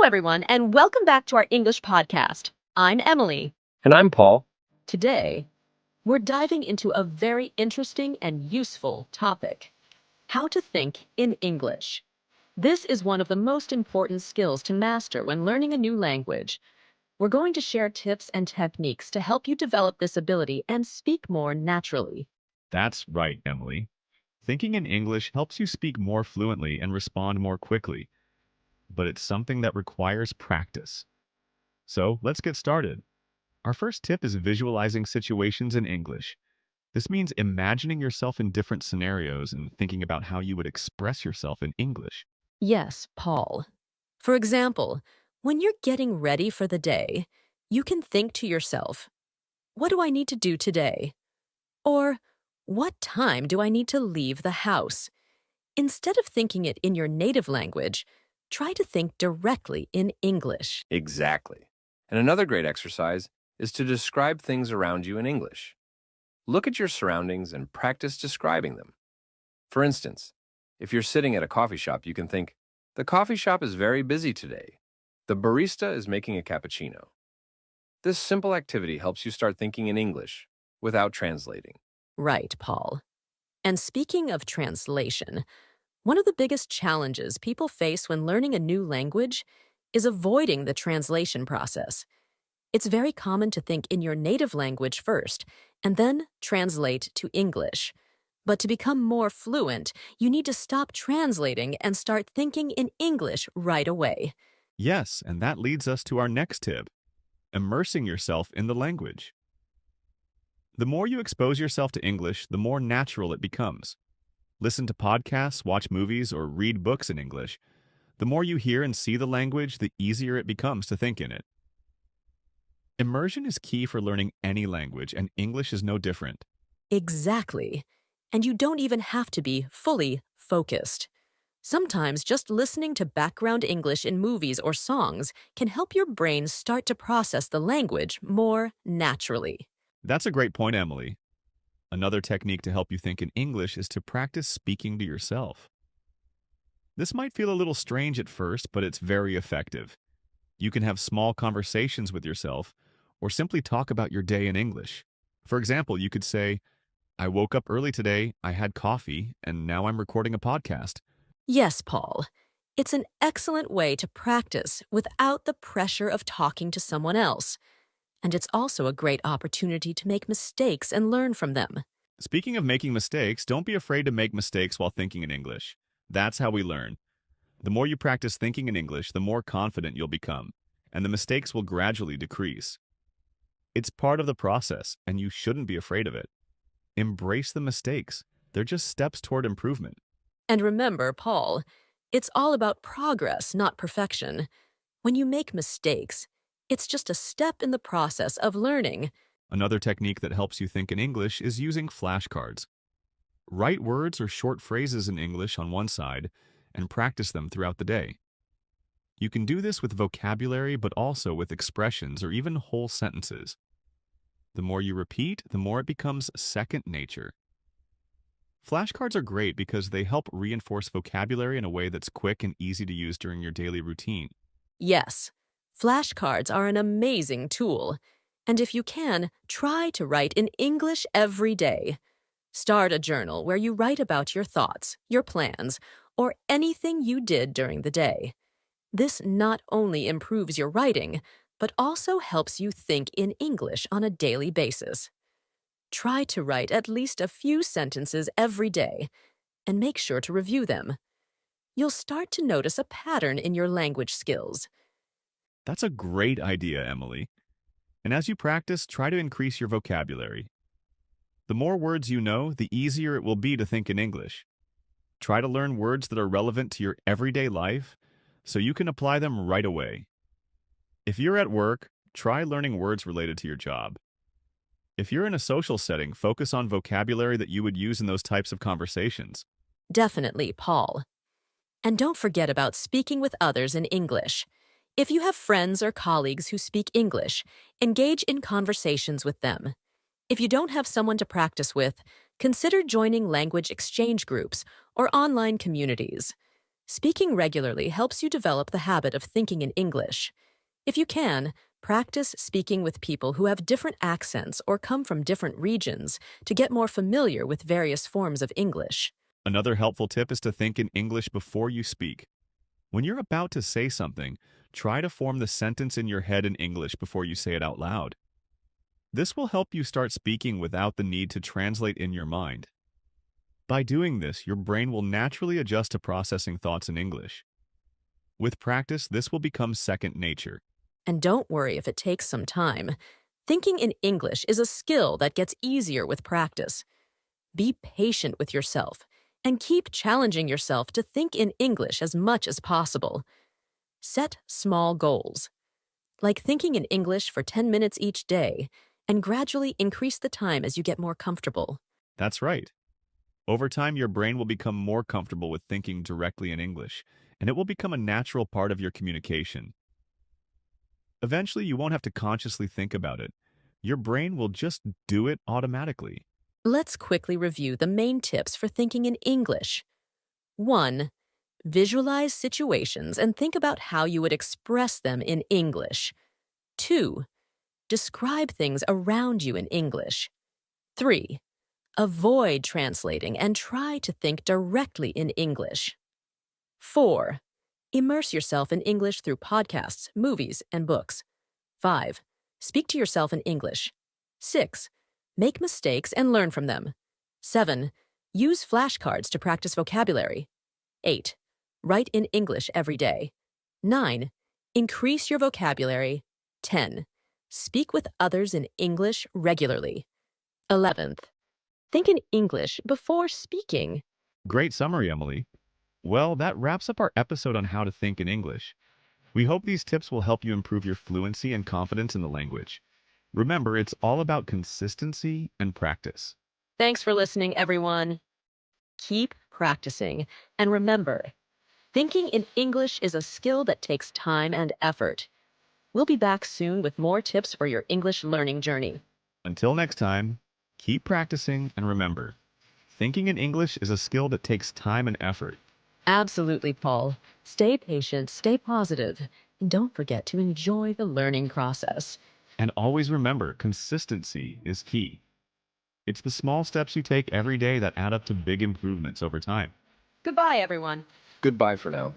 everyone, and welcome back to our English podcast. I'm Emily. And I'm Paul. Today, we're diving into a very interesting and useful topic: how to think in English. This is one of the most important skills to master when learning a new language. We're going to share tips and techniques to help you develop this ability and speak more naturally. That's right, Emily. Thinking in English helps you speak more fluently and respond more quickly, but it's something that requires practice. So let's get started. Our first tip is visualizing situations in English. This means imagining yourself in different scenarios and thinking about how you would express yourself in English. Yes, Paul. For example, when you're getting ready for the day, you can think to yourself, what do I need to do today? Or, what time do I need to leave the house? Instead of thinking it in your native language, try to think directly in English. Exactly. And another great exercise is to describe things around you in English. Look at your surroundings and practice describing them. For instance, if you're sitting at a coffee shop, you can think, the coffee shop is very busy today. The barista is making a cappuccino. This simple activity helps you start thinking in English without translating. Right, Paul. And speaking of translation, one of the biggest challenges people face when learning a new language is avoiding the translation process. It's very common to think in your native language first and then translate to English. But to become more fluent, you need to stop translating and start thinking in English right away. Yes, and that leads us to our next tip, immersing yourself in the language. The more you expose yourself to English, the more natural it becomes. Listen to podcasts, watch movies, or read books in English. The more you hear and see the language, the easier it becomes to think in it. Immersion is key for learning any language, and English is no different. Exactly. And you don't even have to be fully focused. Sometimes just listening to background English in movies or songs can help your brain start to process the language more naturally. That's a great point, Emily. Another technique to help you think in English is to practice speaking to yourself. This might feel a little strange at first, but it's very effective. You can have small conversations with yourself, or simply talk about your day in English. For example, you could say, I woke up early today, I had coffee, and now I'm recording a podcast. Yes, Paul. It's an excellent way to practice without the pressure of talking to someone else. And it's also a great opportunity to make mistakes and learn from them. Speaking of making mistakes, don't be afraid to make mistakes while thinking in English. That's how we learn. The more you practice thinking in English, the more confident you'll become, and the mistakes will gradually decrease. It's part of the process, and you shouldn't be afraid of it. Embrace the mistakes. They're just steps toward improvement. And remember, Paul, it's all about progress, not perfection. When you make mistakes, it's just a step in the process of learning. Another technique that helps you think in English is using flashcards. Write words or short phrases in English on one side and practice them throughout the day. You can do this with vocabulary, but also with expressions or even whole sentences. The more you repeat, the more it becomes second nature. Flashcards are great because they help reinforce vocabulary in a way that's quick and easy to use during your daily routine. Yes, flashcards are an amazing tool. And if you can, try to write in English every day. Start a journal where you write about your thoughts, your plans, or anything you did during the day. This not only improves your writing, but also helps you think in English on a daily basis. Try to write at least a few sentences every day, and make sure to review them. You'll start to notice a pattern in your language skills. That's a great idea, Emily. And as you practice, try to increase your vocabulary. The more words you know, the easier it will be to think in English. Try to learn words that are relevant to your everyday life so you can apply them right away. If you're at work, try learning words related to your job. If you're in a social setting, focus on vocabulary that you would use in those types of conversations. Definitely, Paul. And don't forget about speaking with others in English. If you have friends or colleagues who speak English, engage in conversations with them. If you don't have someone to practice with, consider joining language exchange groups or online communities. Speaking regularly helps you develop the habit of thinking in English. If you can, practice speaking with people who have different accents or come from different regions to get more familiar with various forms of English. Another helpful tip is to think in English before you speak. When you're about to say something, try to form the sentence in your head in English before you say it out loud. This will help you start speaking without the need to translate in your mind. By doing this, your brain will naturally adjust to processing thoughts in English. With practice, this will become second nature. And don't worry if it takes some time. Thinking in English is a skill that gets easier with practice. Be patient with yourself and keep challenging yourself to think in English as much as possible. Set small goals, like thinking in English for 10 minutes each day, and gradually increase the time as you get more comfortable. That's right. Over time, your brain will become more comfortable with thinking directly in English, and it will become a natural part of your communication. Eventually, you won't have to consciously think about it. Your brain will just do it automatically. Let's quickly review the main tips for thinking in English. 1. Visualize situations and think about how you would express them in English. 2. Describe things around you in English. 3. Avoid translating and try to think directly in English. 4. Immerse yourself in English through podcasts, movies, and books. 5. Speak to yourself in English. 6. Make mistakes and learn from them. 7. Use flashcards to practice vocabulary. 8. Write in English every day. 9. Increase your vocabulary. 10. Speak with others in English regularly. 11th. Think in English before speaking. Great summary, Emily. Well, that wraps up our episode on how to think in English. We hope these tips will help you improve your fluency and confidence in the language. Remember, it's all about consistency and practice. Thanks for listening, everyone. Keep practicing. And remember, thinking in English is a skill that takes time and effort. We'll be back soon with more tips for your English learning journey. Until next time, keep practicing and remember, thinking in English is a skill that takes time and effort. Absolutely, Paul. Stay patient, stay positive, and don't forget to enjoy the learning process. And always remember, consistency is key. It's the small steps you take every day that add up to big improvements over time. Goodbye, everyone. Goodbye for now.